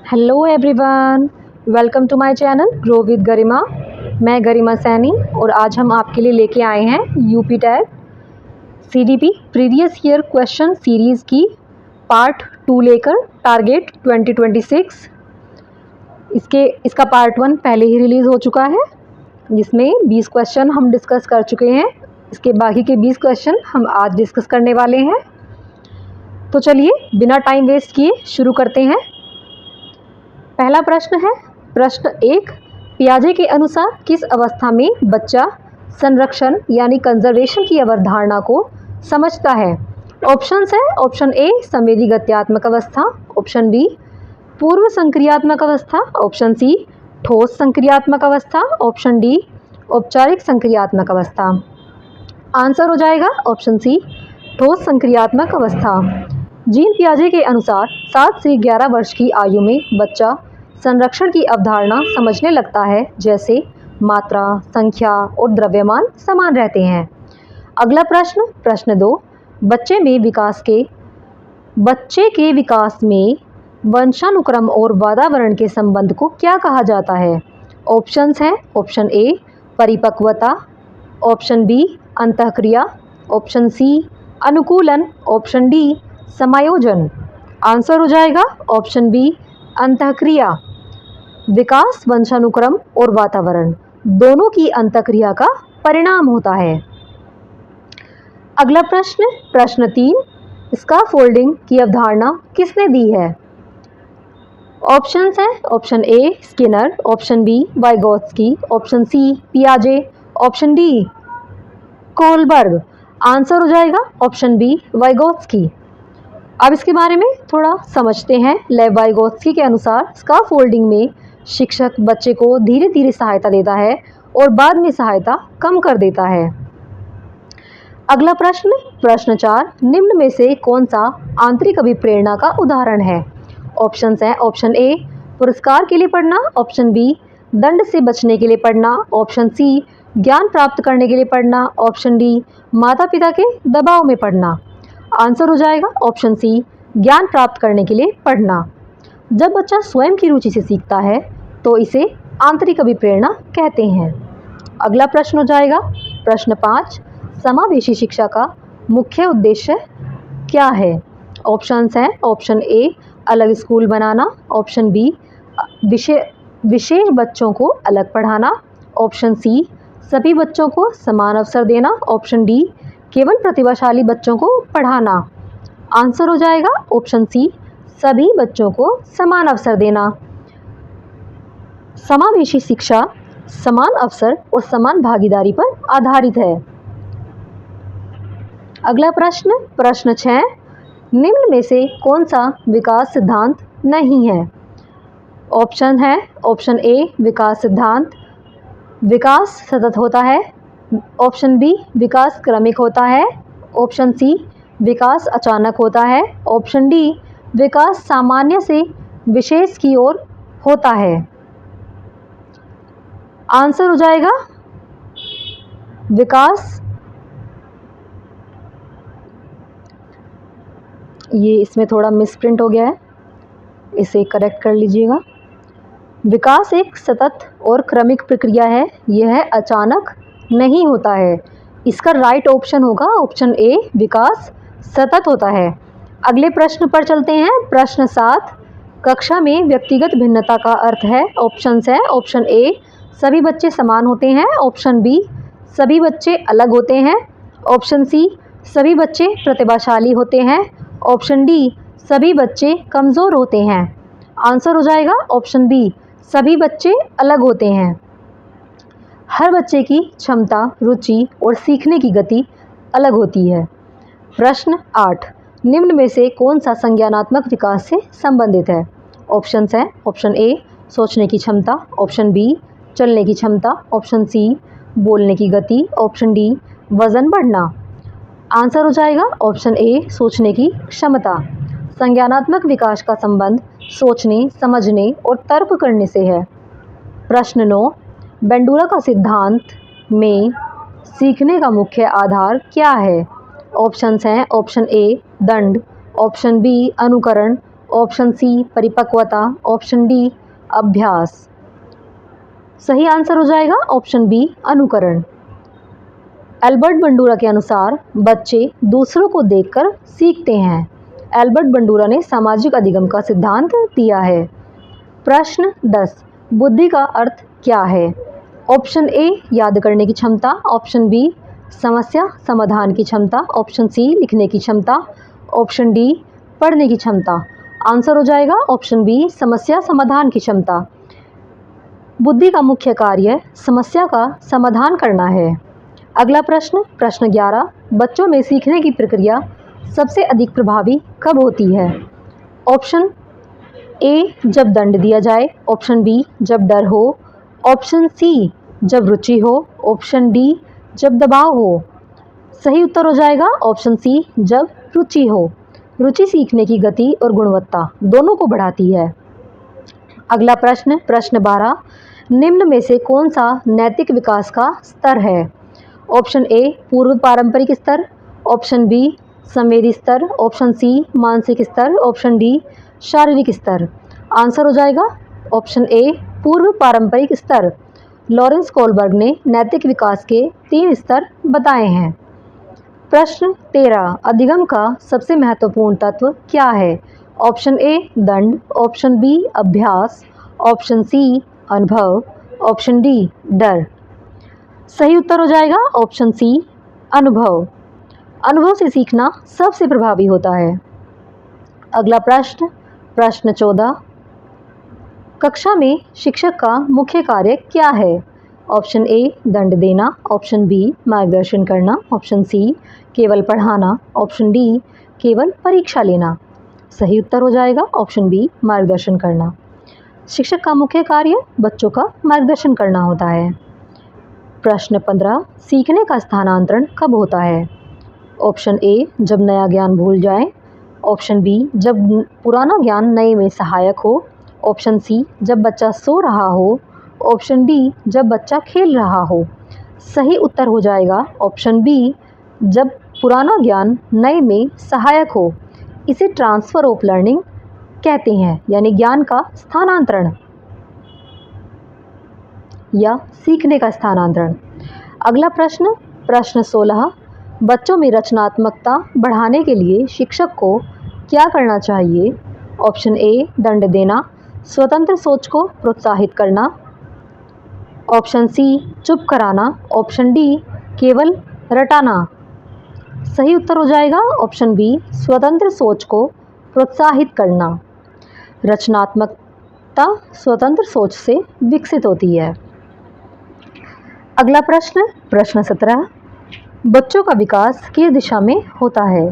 Hello everyone, welcome to my channel grow with Garima. मैं गरिमा सैनी और आज हम आपके लिए लेके आए हैं UP tag CDP previous year question series की पार्ट 2 लेकर टारगेट 2026। इसका पार्ट 1 पहले ही रिलीज़ हो चुका है, जिसमें 20 क्वेश्चन हम डिस्कस कर चुके हैं। इसके बाकी के 20 क्वेश्चन हम आज डिस्कस करने वाले हैं। तो चलिए बिना टाइम वेस्ट किए शुरू करते हैं। पहला प्रश्न है प्रश्न 1, पियाजे के अनुसार किस अवस्था में बच्चा संरक्षण यानी कंजर्वेशन की अवधारणा को समझता है? ऑप्शंस है ऑप्शन ए संवेदी गत्यात्मक अवस्था, ऑप्शन बी पूर्व संक्रियात्मक अवस्था, ऑप्शन सी ठोस संक्रियात्मक अवस्था, ऑप्शन डी औपचारिक संक्रियात्मक अवस्था। आंसर हो जाएगा ऑप्शन सी ठोस संक्रियात्मक अवस्था। जीन पियाजे के अनुसार 7 से 11 वर्ष की आयु में बच्चा संरक्षण की अवधारणा समझने लगता है, जैसे मात्रा, संख्या और द्रव्यमान समान रहते हैं। अगला प्रश्न प्रश्न 2, बच्चे के विकास में वंशानुक्रम और वातावरण के संबंध को क्या कहा जाता है? ऑप्शंस हैं ऑप्शन ए परिपक्वता, ऑप्शन बी अंतःक्रिया, ऑप्शन सी अनुकूलन, ऑप्शन डी समायोजन। आंसर हो जाएगा ऑप्शन बी अंतःक्रिया। विकास वंशानुक्रम और वातावरण दोनों की अंतःक्रिया का परिणाम होता है। अगला प्रश्न प्रश्न 3, स्कैफोल्डिंग की अवधारणा किसने दी है? ऑप्शंस हैं option A Skinner, option B Vygotsky, option C पियाजे, ऑप्शन डी कोलबर्ग। आंसर हो जाएगा ऑप्शन बी वाइगोत्स्की। अब इसके बारे में थोड़ा समझते हैं। लेव वाइगोत्स्की के अनुसार स्कैफोल्डिंग में शिक्षक बच्चे को धीरे धीरे सहायता देता है और बाद में सहायता कम कर देता है। अगला प्रश्न प्रश्न 4, निम्न में से कौन सा आंतरिक अभिप्रेरणा का उदाहरण है? ऑप्शंस हैं ऑप्शन ए पुरस्कार के लिए पढ़ना, ऑप्शन बी दंड से बचने के लिए पढ़ना, ऑप्शन सी ज्ञान प्राप्त करने के लिए पढ़ना, ऑप्शन डी माता पिता के दबाव में पढ़ना। आंसर हो जाएगा ऑप्शन सी ज्ञान प्राप्त करने के लिए पढ़ना। जब बच्चा स्वयं की रुचि से सीखता है तो इसे आंतरिक अभिप्रेरणा कहते हैं। अगला प्रश्न हो जाएगा प्रश्न 5, समावेशी शिक्षा का मुख्य उद्देश्य क्या है? ऑप्शंस हैं ऑप्शन ए अलग स्कूल बनाना, ऑप्शन बी विशेष बच्चों को अलग पढ़ाना, ऑप्शन सी सभी बच्चों को समान अवसर देना, ऑप्शन डी केवल प्रतिभाशाली बच्चों को पढ़ाना। आंसर हो जाएगा ऑप्शन सी सभी बच्चों को समान अवसर देना। समावेशी शिक्षा समान अवसर और समान भागीदारी पर आधारित है। अगला प्रश्न प्रश्न 6, निम्न में से कौन सा विकास सिद्धांत नहीं है? ऑप्शन है ऑप्शन ए विकास सिद्धांत विकास सतत होता है, ऑप्शन बी विकास क्रमिक होता है, ऑप्शन सी विकास अचानक होता है, ऑप्शन डी विकास सामान्य से विशेष की ओर होता है। आंसर हो जाएगा विकास, ये इसमें थोड़ा मिसप्रिंट हो गया है, इसे करेक्ट कर लीजिएगा। विकास एक सतत और क्रमिक प्रक्रिया है, यह अचानक नहीं होता है। इसका राइट ऑप्शन होगा ऑप्शन ए विकास सतत होता है। अगले प्रश्न पर चलते हैं प्रश्न 7, कक्षा में व्यक्तिगत भिन्नता का अर्थ है? ऑप्शंस है ऑप्शन ए सभी बच्चे समान होते हैं, ऑप्शन बी सभी बच्चे अलग होते हैं, ऑप्शन सी सभी बच्चे प्रतिभाशाली होते हैं, ऑप्शन डी सभी बच्चे कमज़ोर होते हैं। आंसर हो जाएगा ऑप्शन बी सभी बच्चे अलग होते हैं। हर बच्चे की क्षमता, रुचि और सीखने की गति अलग होती है। प्रश्न 8, निम्न में से कौन सा संज्ञानात्मक विकास से संबंधित है? ऑप्शंस हैं ऑप्शन ए सोचने की क्षमता, ऑप्शन बी चलने की क्षमता, ऑप्शन सी बोलने की गति, ऑप्शन डी वजन बढ़ना। आंसर हो जाएगा ऑप्शन ए सोचने की क्षमता। संज्ञानात्मक विकास का संबंध सोचने, समझने और तर्क करने से है। प्रश्न 9, बेंडूरा का सिद्धांत में सीखने का मुख्य आधार क्या है? ऑप्शंस हैं ऑप्शन ए दंड, ऑप्शन बी अनुकरण, ऑप्शन सी परिपक्वता, ऑप्शन डी अभ्यास। सही आंसर हो जाएगा ऑप्शन बी अनुकरण। एल्बर्ट बंडूरा के अनुसार बच्चे दूसरों को देखकर सीखते हैं। एल्बर्ट बंडूरा ने सामाजिक अधिगम का सिद्धांत दिया है। प्रश्न 10, बुद्धि का अर्थ क्या है? ऑप्शन ए याद करने की क्षमता, ऑप्शन बी समस्या समाधान की क्षमता, ऑप्शन सी लिखने की क्षमता, ऑप्शन डी पढ़ने की क्षमता। आंसर हो जाएगा ऑप्शन बी समस्या समाधान की क्षमता। बुद्धि का मुख्य कार्य समस्या का समाधान करना है। अगला प्रश्न, प्रश्न 11, बच्चों में सीखने की प्रक्रिया सबसे अधिक प्रभावी कब होती है? ऑप्शन ए जब दंड दिया जाए, ऑप्शन बी जब डर हो, ऑप्शन सी जब रुचि हो, ऑप्शन डी जब दबाव हो। सही उत्तर हो जाएगा ऑप्शन सी जब रुचि हो। रुचि सीखने की गति और गुणवत्ता दोनों को बढ़ाती है। अगला प्रश्न, प्रश्न 12, निम्न में से कौन सा नैतिक विकास का स्तर है? ऑप्शन ए पूर्व पारंपरिक स्तर, ऑप्शन बी संवेदी स्तर, ऑप्शन सी मानसिक स्तर, ऑप्शन डी शारीरिक स्तर। आंसर हो जाएगा ऑप्शन ए पूर्व पारंपरिक स्तर। लॉरेंस कोलबर्ग ने नैतिक विकास के 3 स्तर बताए हैं। प्रश्न 13, अधिगम का सबसे महत्वपूर्ण तत्व क्या है? ऑप्शन ए दंड, ऑप्शन बी अभ्यास, ऑप्शन सी अनुभव, ऑप्शन डी डर। सही उत्तर हो जाएगा ऑप्शन सी अनुभव। अनुभव से सीखना सबसे प्रभावी होता है। अगला प्रश्न, प्रश्न 14, कक्षा में शिक्षक का मुख्य कार्य क्या है? ऑप्शन ए दंड देना, ऑप्शन बी मार्गदर्शन करना, ऑप्शन सी केवल पढ़ाना, ऑप्शन डी केवल परीक्षा लेना। सही उत्तर हो जाएगा ऑप्शन बी मार्गदर्शन करना। शिक्षक का मुख्य कार्य बच्चों का मार्गदर्शन करना होता है। प्रश्न 15, सीखने का स्थानांतरण कब होता है? ऑप्शन ए जब नया ज्ञान भूल जाए, ऑप्शन बी जब पुराना ज्ञान नए में सहायक हो, ऑप्शन सी जब बच्चा सो रहा हो, ऑप्शन डी जब बच्चा खेल रहा हो। सही उत्तर हो जाएगा ऑप्शन बी जब पुराना ज्ञान नए में सहायक हो। इसे ट्रांसफ़र ऑफ लर्निंग कहते हैं, यानी ज्ञान का स्थानांतरण या सीखने का स्थानांतरण। अगला प्रश्न, प्रश्न 16, बच्चों में रचनात्मकता बढ़ाने के लिए शिक्षक को क्या करना चाहिए? ऑप्शन ए दंड देना, स्वतंत्र सोच को प्रोत्साहित करना, ऑप्शन सी चुप कराना, ऑप्शन डी केवल रटाना। सही उत्तर हो जाएगा ऑप्शन बी स्वतंत्र सोच को प्रोत्साहित करना। रचनात्मकता स्वतंत्र सोच से विकसित होती है। अगला प्रश्न, प्रश्न 17, बच्चों का विकास किस दिशा में होता है?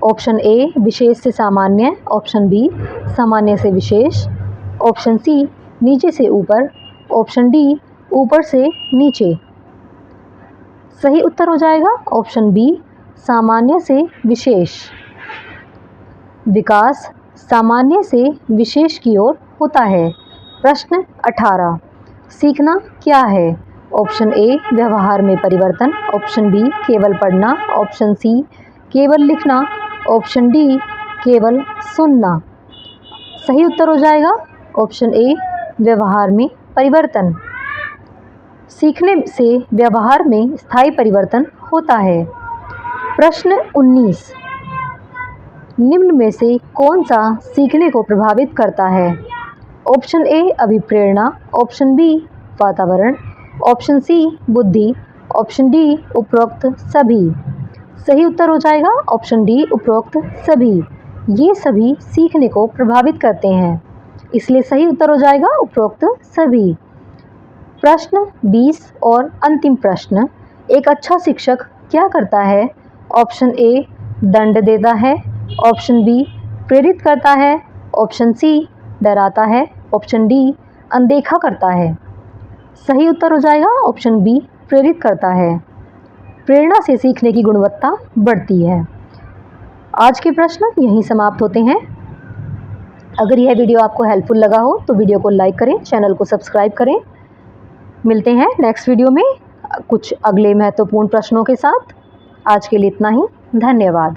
ऑप्शन ए विशेष से सामान्य, ऑप्शन बी सामान्य से विशेष, ऑप्शन सी नीचे से ऊपर, ऑप्शन डी ऊपर से नीचे। सही उत्तर हो जाएगा ऑप्शन बी सामान्य से विशेष। विकास सामान्य से विशेष की ओर होता है। प्रश्न 18, सीखना क्या है? ऑप्शन ए व्यवहार में परिवर्तन, ऑप्शन बी केवल पढ़ना, ऑप्शन सी केवल लिखना, ऑप्शन डी केवल सुनना। सही उत्तर हो जाएगा ऑप्शन ए व्यवहार में परिवर्तन। सीखने से व्यवहार में स्थायी परिवर्तन होता है। प्रश्न 19, निम्न में से कौन सा सीखने को प्रभावित करता है? ऑप्शन ए अभिप्रेरणा, ऑप्शन बी वातावरण, ऑप्शन सी बुद्धि, ऑप्शन डी उपरोक्त सभी। सही उत्तर हो जाएगा ऑप्शन डी उपरोक्त सभी। ये सभी सीखने को प्रभावित करते हैं, इसलिए सही उत्तर हो जाएगा उपरोक्त सभी। प्रश्न 20 और अंतिम प्रश्न, एक अच्छा शिक्षक क्या करता है? ऑप्शन ए दंड देता है, ऑप्शन बी प्रेरित करता है, ऑप्शन सी डराता है, ऑप्शन डी अनदेखा करता है। सही उत्तर हो जाएगा ऑप्शन बी प्रेरित करता है। प्रेरणा से सीखने की गुणवत्ता बढ़ती है। आज के प्रश्न यहीं समाप्त होते हैं। अगर यह वीडियो आपको हेल्पफुल लगा हो तो वीडियो को लाइक करें, चैनल को सब्सक्राइब करें। मिलते हैं नेक्स्ट वीडियो में कुछ अगले महत्वपूर्ण प्रश्नों के साथ। आज के लिए इतना ही। धन्यवाद।